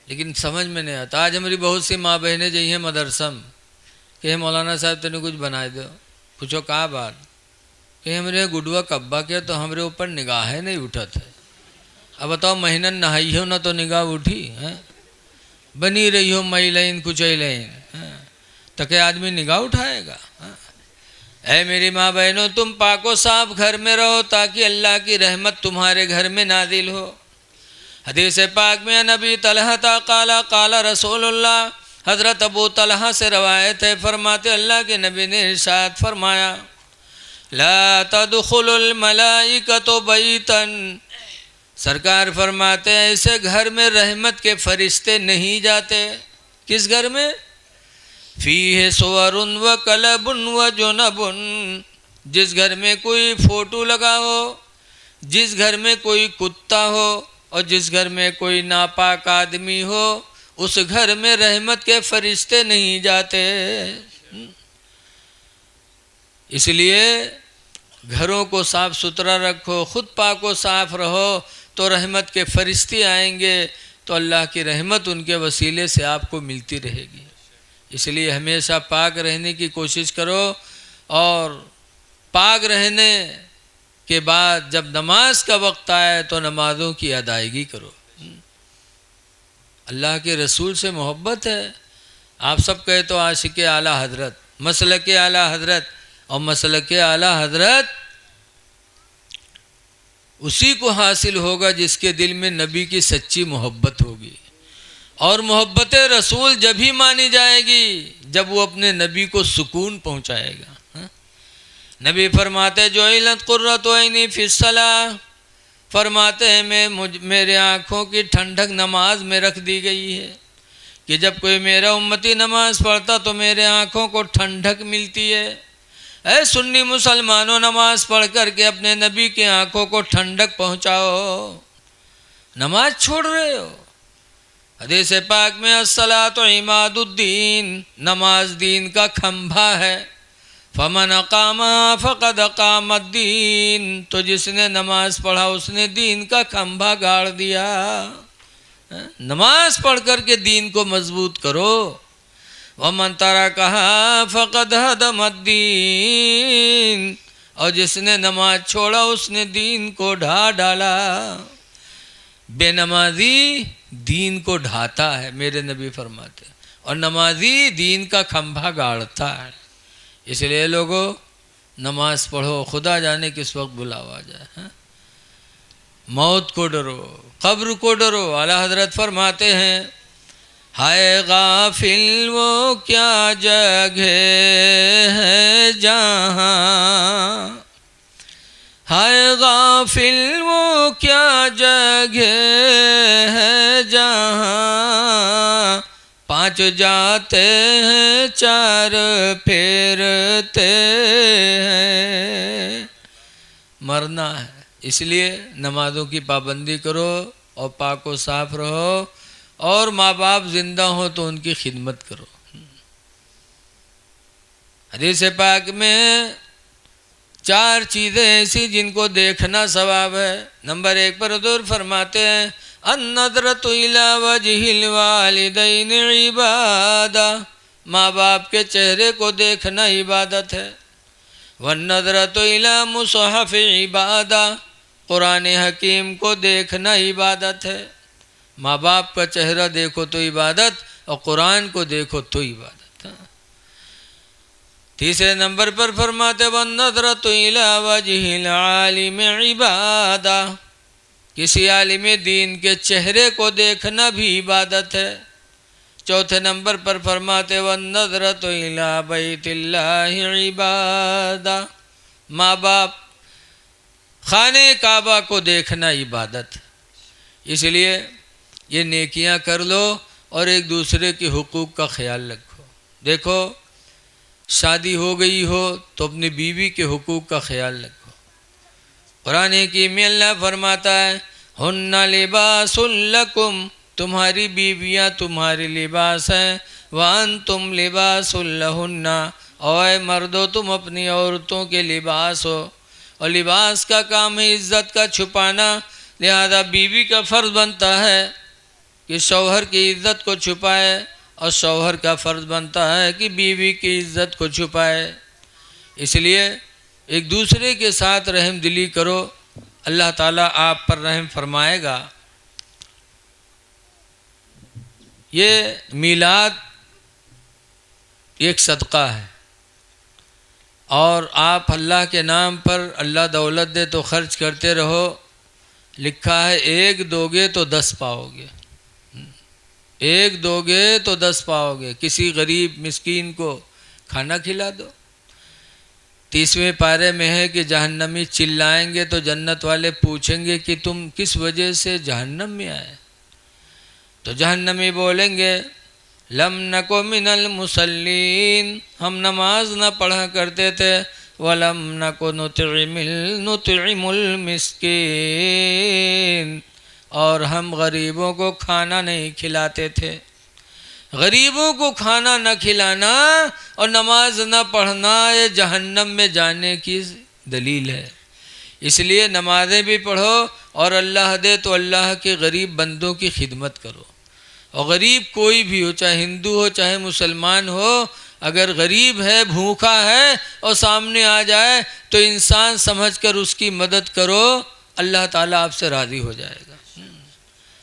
लेकिन समझ में नहीं आता। आज हमारी बहुत सी माँ बहनें जई हैं मदरसम, कहे मौलाना साहब तेने कुछ बनाए दो। पूछो कहा बात? कहे हमरे गुडवा कब्बा के तो हमरे ऊपर निगाहें नहीं उठत है। अब बताओ, महीनन नहाई हो ना तो निगाह उठी है? बनी रही हो मई लाइन कुचई लाइन, तो क्या आदमी निगाह उठाएगा? ऐ मेरी माँ बहनों, तुम पाको साफ घर में रहो ताकि अल्लाह की रहमत तुम्हारे घर में नाजिल हो। हदीस पाक में नबी तलहता काला काला रसूलुल्लाह, हज़रत अबू तलहा से रवायत है, फरमाते अल्लाह के नबी ने इरशाद फरमाया, ला तदखुलुल मलाइकतु बैतन, सरकार फरमाते हैं ऐसे घर में रहमत के फरिश्ते नहीं जाते। किस घर में? फीहे सुवरुन व कलबुन व जुनबुन, जिस घर में कोई फोटो लगा हो, जिस घर में कोई कुत्ता हो, और जिस घर में कोई नापाक आदमी हो, उस घर में रहमत के फरिश्ते नहीं जाते। इसलिए घरों को साफ सुथरा रखो, खुद पाको साफ रहो, तो रहमत के फरिश्ते आएंगे, तो अल्लाह की रहमत उनके वसीले से आपको मिलती रहेगी। इसलिए हमेशा पाक रहने की कोशिश करो, और पाक रहने के बाद जब नमाज का वक्त आए तो नमाज़ों की अदायगी करो। अल्लाह के रसूल से मोहब्बत है। आप सब कहे तो आशिक आला हजरत, मसलक आला हजरत, और मसलक आला हजरत उसी को हासिल होगा जिसके दिल में नबी की सच्ची मोहब्बत होगी। और मोहब्बत रसूल जब ही मानी जाएगी जब वो अपने नबी को सुकून पहुंचाएगा। नबी फरमाते जो इलत कुर्रत ऐनी फिस्सलाह, फरमाते हैं मेरे आँखों की ठंडक नमाज में रख दी गई है, कि जब कोई मेरा उम्मती नमाज पढ़ता तो मेरे आँखों को ठंडक मिलती है। ऐ सुन्नी मुसलमानों, नमाज पढ़ कर के अपने नबी के आँखों को ठंडक पहुँचाओ। नमाज छोड़ रहे हो। हदीस पाक में अस्सलातु इमादुद्दीन, नमाज दीन का खंभा है। फमन अकामा फ़क़द अकामद्दीन, तो जिसने नमाज पढ़ा उसने दीन का खंभा गाड़ दिया। नमाज पढ़ कर के दीन को मजबूत करो। वमन तरकहा फ़क़द हदमद्दीन, और जिसने नमाज छोड़ा उसने दीन को ढा डाला। बेनमाजी दीन को ढाता है, मेरे नबी फरमाते, और नमाजी दीन का खंभा गाड़ता है। इसलिए लोगों, नमाज पढ़ो, खुदा जाने किस वक्त बुलावा जाए। मौत को डरो, कब्र को डरो। आला हजरत फरमाते हैं, हाय गाफिल वो क्या जगह है जहाँ, हाय गाफिल वो क्या जगह है जहाँ, पांच जाते हैं चार फेरते हैं। मरना है, इसलिए नमाजों की पाबंदी करो और पाको साफ रहो, और माँ बाप जिंदा हो तो उनकी खिदमत करो। हदीस पाक में चार चीज़ें ऐसी जिनको देखना सवाब है। नंबर 1 पर हुज़ूर फरमाते हैं, अन्नज़रतु इला वजहिल वालिदैन इबादा, माँ बाप के चेहरे को देखना इबादत है। वन्नज़रतु इला मुसहफ़ इबादा, कुरान हकीम को देखना इबादत है। माँ बाप का चेहरा देखो तो इबादत, और कुरान को देखो तो इबादत। तीसरे नंबर पर फरमाते वन्नज़रतु इला वजहिल आलिम इबादा, किसी आलिम दीन के चेहरे को देखना भी इबादत है। चौथे नंबर पर फरमाते वन्नज़रतु इला बैतिल्लाहि इबादा, माँ बाप खाने काबा को देखना इबादत। इसलिए ये नेकियां कर लो और एक दूसरे के हुकूक का ख्याल रखो। देखो शादी हो गई हो तो अपनी बीवी के हुकूक का ख्याल रखो। कुरान हकीम में अल्लाह फरमाता है हुन्ना लिबासुल लकुम, तुम्हारी बीवियाँ तुम्हारे लिबास हैं, वअंतुम लिबासुल लहुन्ना, और मर्दो तुम अपनी औरतों के लिबास हो। और लिबास का काम है इज़्ज़त का छुपाना, लिहाजा बीवी का फ़र्ज़ बनता है कि शौहर की इज़्ज़त को छुपाए और शौहर का फ़र्ज़ बनता है कि बीवी की इज़्ज़त को छुपाए। इसलिए एक दूसरे के साथ रहम दिली करो, अल्लाह ताला आप पर रहम फरमाएगा। ये मीलाद एक सदका है और आप अल्लाह के नाम पर अल्लाह दौलत दे तो खर्च करते रहो। लिखा है एक दोगे तो 10 पाओगे, एक दोगे तो 10 पाओगे। किसी गरीब मिस्कीन को खाना खिला दो। 30वें पारे में है कि जहन्नमी चिल्लाएंगे तो जन्नत वाले पूछेंगे कि तुम किस वजह से जहन्नम में आए। तो जहन्नमी बोलेंगे लम नको मिनल मुसल्लीन, हम नमाज न पढ़ा करते थे, वलम नको नुतिमुल मिस्कीन, और हम गरीबों को खाना नहीं खिलाते थे। गरीबों को खाना न खिलाना और नमाज न पढ़ना ये जहन्नम में जाने की दलील है। इसलिए नमाज़ें भी पढ़ो और अल्लाह दे तो अल्लाह के गरीब बंदों की खिदमत करो। और गरीब कोई भी हो, चाहे हिंदू हो चाहे मुसलमान हो, अगर गरीब है भूखा है और सामने आ जाए तो इंसान समझकर उसकी मदद करो, अल्लाह ताला आपसे राज़ी हो जाएगा।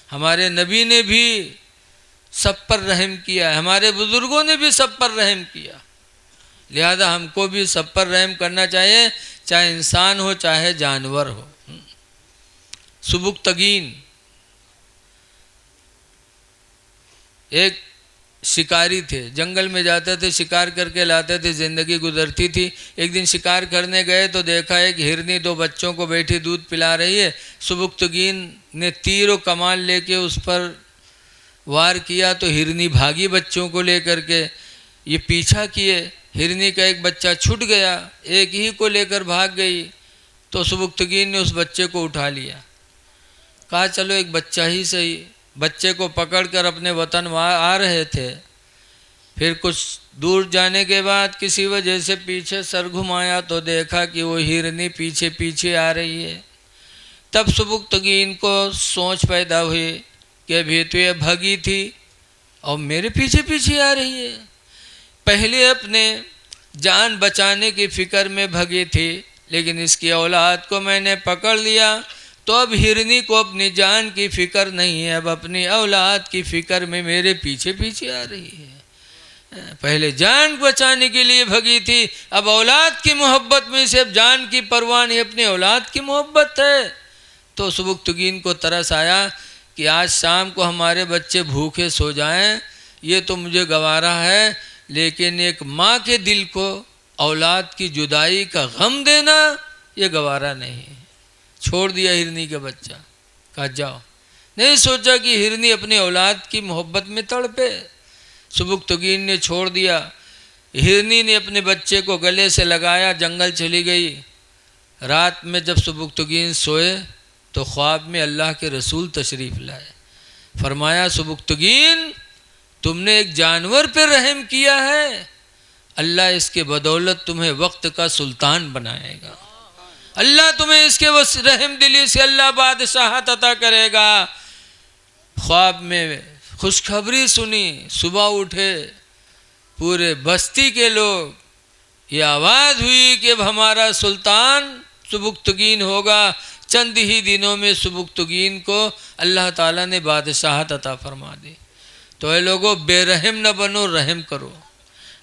हमारे नबी ने भी सब पर रहम किया है, हमारे बुज़ुर्गों ने भी सब पर रहम किया, लिहाजा हमको भी सब पर रहम करना चाहिए, चाहे इंसान हो चाहे जानवर हो। सुबुक्तगीन एक शिकारी थे, जंगल में जाते थे, शिकार करके लाते थे, ज़िंदगी गुजरती थी। एक दिन शिकार करने गए तो देखा एक हिरनी 2 बच्चों को बैठी दूध पिला रही है। सुबुक्तगीन ने तीर और कमान लेके उस पर वार किया तो हिरनी भागी बच्चों को लेकर के। ये पीछा किए, हिरनी का एक बच्चा छूट गया, एक ही को लेकर भाग गई। तो सुबुक्तगीन ने उस बच्चे को उठा लिया, कहा चलो एक बच्चा ही सही। बच्चे को पकड़कर अपने वतन आ रहे थे। फिर कुछ दूर जाने के बाद किसी वजह से पीछे सर घुमाया तो देखा कि वो हिरनी पीछे पीछे आ रही है। तब सुबुक्तगीन को सोच पैदा हुई कि अभी तो ये भगी थी और मेरे पीछे पीछे आ रही है। पहले अपने जान बचाने की फ़िक्र में भगी थी, लेकिन इसकी औलाद को मैंने पकड़ लिया तो अब हिरनी को अपनी जान की फ़िक्र नहीं है, अब अपनी औलाद की फ़िक्र में मेरे पीछे पीछे आ रही है। पहले जान बचाने के लिए भगी थी, अब औलाद की मोहब्बत में से अब जान की परवाह नहीं, अपनी औलाद की मोहब्बत है। तो सुबुक्तगीन को तरस आया कि आज शाम को हमारे बच्चे भूखे सो जाएं, ये तो मुझे गवारा है, लेकिन एक माँ के दिल को औलाद की जुदाई का गम देना ये गवारा नहीं है। छोड़ दिया हिरनी का बच्चा, कहा जाओ। नहीं सोचा कि हिरनी अपनी औलाद की मोहब्बत में तड़पे। सुबुक्तगीन ने छोड़ दिया। हिरनी ने अपने बच्चे को गले से लगाया, जंगल चली गई। रात में जब सुबुक्तगीन सोए तो ख्वाब में अल्लाह के रसूल तशरीफ़ लाए। फरमाया सुबुक्तगीन तुमने एक जानवर पर रहम किया है, अल्लाह इसके बदौलत तुम्हें वक्त का सुल्तान बनाएगा। अल्लाह तुम्हें इसके रहम दिली से अल्लाह बादशाहत अता करेगा। ख्वाब में खुशखबरी सुनी, सुबह उठे पूरे बस्ती के लोग, ये आवाज़ हुई कि अब हमारा सुल्तान सुबुक्तगीन होगा। चंद ही दिनों में सुबुक्तगीन को अल्लाह ताला ने बादशाहत अता फरमा दी। तो ये लोगों बेरहम न बनो, रहम करो,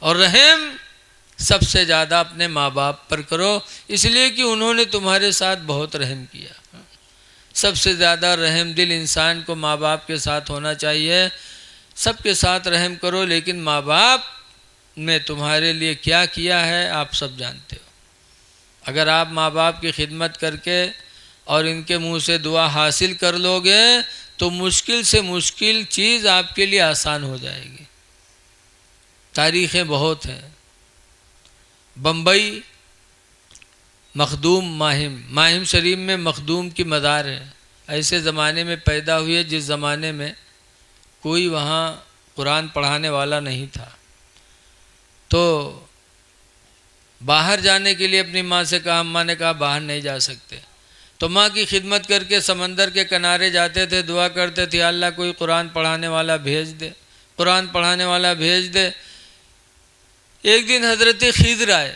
और रहम सबसे ज़्यादा अपने माँ बाप पर करो, इसलिए कि उन्होंने तुम्हारे साथ बहुत रहम किया। सबसे ज़्यादा रहम दिल इंसान को माँ बाप के साथ होना चाहिए। सबके साथ रहम करो, लेकिन माँ बाप ने तुम्हारे लिए क्या किया है आप सब जानते हो। अगर आप माँ बाप की खिदमत करके और इनके मुंह से दुआ हासिल कर लोगे तो मुश्किल से मुश्किल चीज़ आपके लिए आसान हो जाएगी। तारीखें बहुत हैं। बम्बई मखदूम माहिम शरीफ में मखदूम की मज़ार है। ऐसे ज़माने में पैदा हुए जिस ज़माने में कोई वहाँ कुरान पढ़ाने वाला नहीं था, तो बाहर जाने के लिए अपनी माँ से कहा, अम्मा ने कहा बाहर नहीं जा सकते, तो माँ की खिदमत करके समंदर के किनारे जाते थे, दुआ करते थे अल्लाह कोई कुरान पढ़ाने वाला भेज दे, कुरान पढ़ाने वाला भेज दे। एक दिन हज़रत खिज़र आए।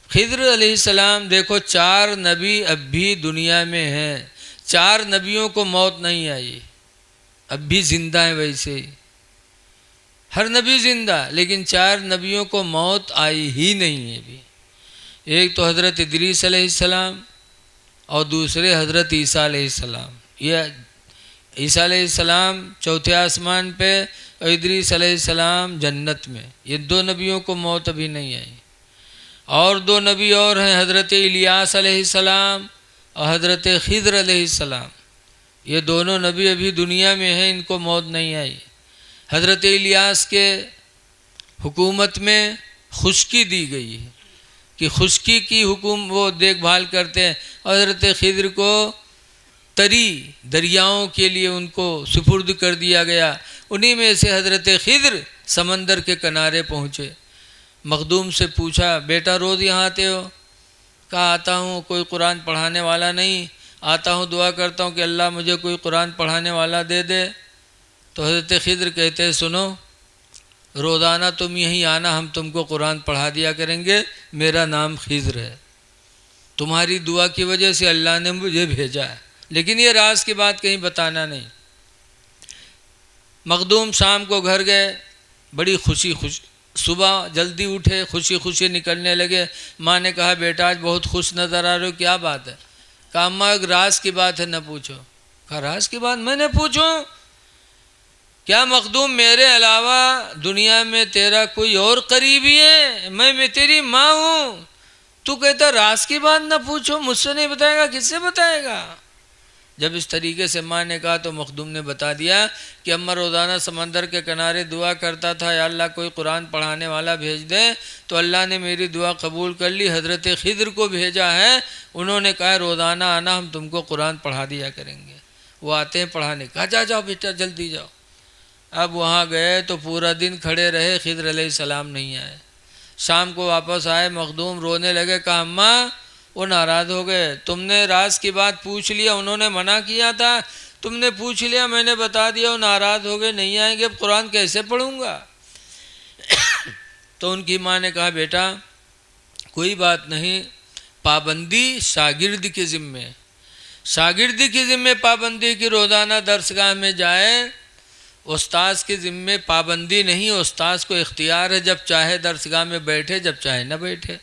खिज़र अलैहिस्सलाम, देखो 4 नबी अब भी दुनिया में हैं, 4 नबियों को मौत नहीं आई, अब भी जिंदा है। वैसे ही हर नबी जिंदा, लेकिन 4 नबियों को मौत आई ही नहीं है अभी। एक तो हज़रत इदरीस अलैहिस्सलाम और दूसरे हज़रत ईसा अलैहिस्सलाम। ये ईसा अलैहिस्सलाम चौथे आसमान पे और इदरीस अलैहिस्सलाम जन्नत में। ये 2 नबियों को मौत अभी नहीं आई। और 2 नबी और हैं, हज़रत इलियास अलैहिस्सलाम और हज़रत खिज़र अलैहिस्सलाम। ये दोनों नबी अभी दुनिया में हैं, इनको मौत नहीं आई। हज़रत इलियास के हुकूमत में खुश्की दी गई है कि खुश्की की हुकूम वो देखभाल करते हैं, और हज़रत खिज़र को तरी दरियाओं के लिए उनको सुपुर्द कर दिया गया। उन्हीं में से हज़रत खिज़र समंदर के किनारे पहुँचे। मखदूम से पूछा, बेटा रोज़ यहाँ आते हो? कहा आता हूँ, कोई कुरान पढ़ाने वाला नहीं, आता हूँ दुआ करता हूँ कि अल्लाह मुझे कोई कुरान पढ़ाने वाला दे दे। तो हज़रत खिज़र कहते हैं, सुनो, रोज़ाना तुम यहीं आना, हम तुमको कुरान पढ़ा दिया करेंगे, मेरा नाम खिज़र है, तुम्हारी दुआ की वजह से अल्लाह ने मुझे भेजा है, लेकिन ये राज की बात कहीं बताना नहीं। मखदूम शाम को घर गए, बड़ी खुशी सुबह जल्दी उठे, खुशी खुशी निकलने लगे। माँ ने कहा, बेटा आज बहुत खुश नज़र आ रहे हो, क्या बात है? कहा अम्मा एक राज की बात है, न पूछो। कहा राज की बात? मैंने पूछूं? क्या मखदूम मेरे अलावा दुनिया में तेरा कोई और करीबी है? मैं तेरी माँ हूँ, तू कहता राज की बात न पूछो, मुझसे नहीं बताएगा, किससे बताएगा? जब इस तरीके से माँ ने कहा तो मखदूम ने बता दिया कि अम्मा रोज़ाना समंदर के किनारे दुआ करता था, या अल्लाह कोई कुरान पढ़ाने वाला भेज दे, तो अल्लाह ने मेरी दुआ कबूल कर ली, हज़रत खिज़र को भेजा है, उन्होंने कहा रोज़ाना आना, हम तुमको कुरान पढ़ा दिया करेंगे। वो आते हैं पढ़ाने, कहा जा जाओ बेटा जल्दी जाओ। अब वहाँ गए तो पूरा दिन खड़े रहे, खिज़र अलैहिस्सलाम नहीं आए। शाम को वापस आए, मखदूम रोने लगे। कहा अम्मा वो नाराज़ हो गए, तुमने राज की बात पूछ लिया, उन्होंने मना किया था, तुमने पूछ लिया, मैंने बता दिया, वो नाराज़ हो गए, नहीं आएंगे, अब कुरान कैसे पढ़ूँगा? तो उनकी माँ ने कहा बेटा कोई बात नहीं, पाबंदी शागिर्द के ज़िम्मे, शागिर्द के ज़िम्मे पाबंदी की, रोज़ाना दरसगाह में जाए, उस्ताद के ज़िम्मे पाबंदी नहीं, उस्ताद को इख्तियार है, जब चाहे दरसगाह में बैठे, जब चाहे न बैठे,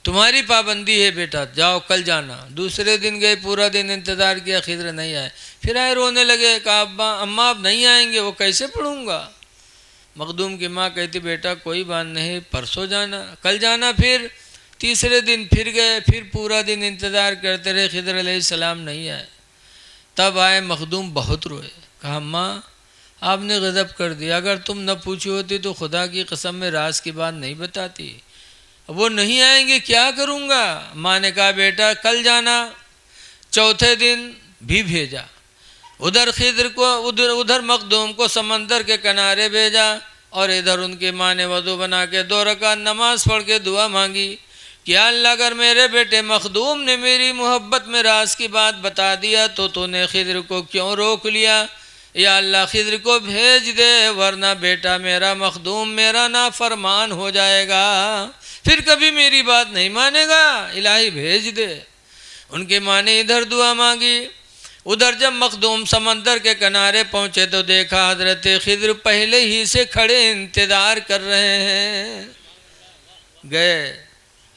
तुम्हारी पाबंदी है बेटा, जाओ कल जाना। दूसरे दिन गए, पूरा दिन इंतज़ार किया, खिज़र नहीं आए, फिर आए, रोने लगे। कहा अम्मा अब नहीं आएंगे, वो कैसे पढ़ूँगा? मखदूम की माँ कहती बेटा कोई बात नहीं, परसों जाना, कल जाना। फिर तीसरे दिन फिर गए, फिर पूरा दिन इंतज़ार करते रहे, खिज़र अलैहिस्सलाम नहीं आए। तब आए, मखदूम बहुत रोए। कहा अम्मा आपने गज़ब कर दिया, अगर तुम न पूछी होती तो खुदा की कसम में राज की बात नहीं बताती, वो नहीं आएंगे क्या करूँगा? माँ ने कहा बेटा कल जाना। चौथे दिन भी भेजा, उधर खिज़र को, उधर मखदूम को समंदर के किनारे भेजा, और इधर उनकी माँ ने वज़ू बना के 2 रकात नमाज पढ़ के दुआ मांगी कि अल्लाह अगर मेरे बेटे मखदूम ने मेरी मोहब्बत में राज की बात बता दिया तो तूने खिज़र को क्यों रोक लिया? या अल्लाह खिज़र को भेज दे, वरना बेटा मेरा मखदूम मेरा नाफरमान हो जाएगा, फिर कभी मेरी बात नहीं मानेगा, इलाही भेज दे। उनकी माँ ने इधर दुआ मांगी। उधर जब मखदूम समंदर के किनारे पहुँचे तो देखा हज़रत खिज़र पहले ही से खड़े इंतज़ार कर रहे हैं। गए,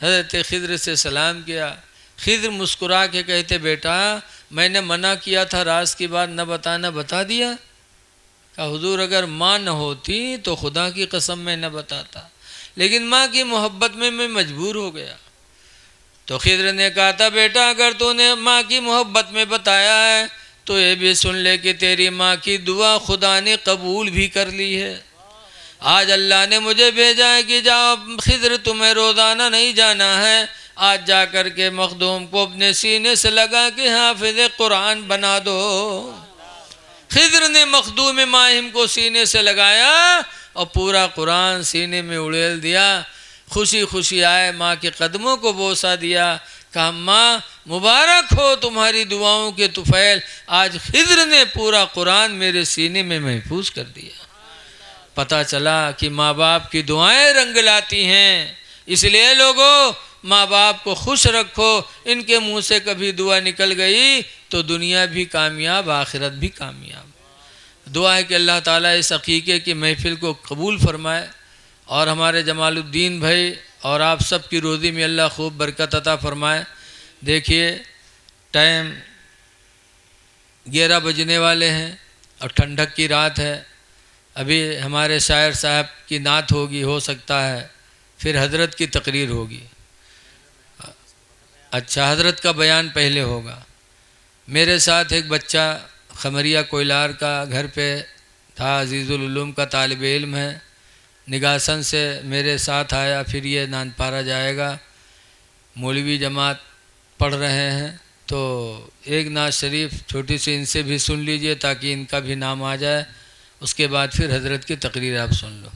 हज़रत खिज़र से सलाम किया। खिज़र मुस्कुरा के कहते बेटा मैंने मना किया था राज की बात न बताना, बता दिया। कहा हुजूर अगर माँ न होती तो खुदा की कसम मैं न बताता, लेकिन माँ की मोहब्बत में मैं मजबूर हो गया। तो खिद्र ने कहा था बेटा अगर तूने माँ की मोहब्बत में बताया है तो ये भी सुन ले कि तेरी माँ की दुआ खुदा ने कबूल भी कर ली है। आज अल्लाह ने मुझे भेजा है कि जाओ खिद्र तुम्हें रोज़ाना नहीं जाना है, आज जा कर के मखदूम को अपने सीने से लगा के हाफिज कुरान बना दो। खिद्र ने मखदूम माहिम को सीने से लगाया और पूरा कुरान सीने में उड़ेल दिया। खुशी खुशी आए, माँ के कदमों को बोसा दिया, कहा माँ मुबारक हो तुम्हारी दुआओं के तुफैल, आज खिद्र ने पूरा कुरान मेरे सीने में महफूज कर दिया। पता चला कि माँ बाप की दुआएं रंग लाती हैं। इसलिए लोगों माँ बाप को खुश रखो, इनके मुंह से कभी दुआ निकल गई तो दुनिया भी कामयाब आखिरत भी कामयाब। दुआ है कि अल्लाह ताला इस अकीक़े की महफिल को कबूल फरमाए और हमारे जमालुद्दीन भाई और आप सब की रोज़ी में अल्लाह खूब बरकत अता फरमाए। देखिए टाइम 11 बजने वाले हैं और ठंडक की रात है। अभी हमारे शायर साहब की नात होगी, हो सकता है फिर हज़रत की तकरीर होगी। अच्छा, हज़रत का बयान पहले होगा। मेरे साथ एक बच्चा खमरिया कोयलार का घर पे था, अजीज़ुल उलूम का तालिब इल्म है, निगासन से मेरे साथ आया, फिर ये नानपारा जाएगा। मौलवी जमात पढ़ रहे हैं तो एक नाज शरीफ छोटी सी इनसे भी सुन लीजिए ताकि इनका भी नाम आ जाए, उसके बाद फिर हज़रत की तकरीर आप सुन लो।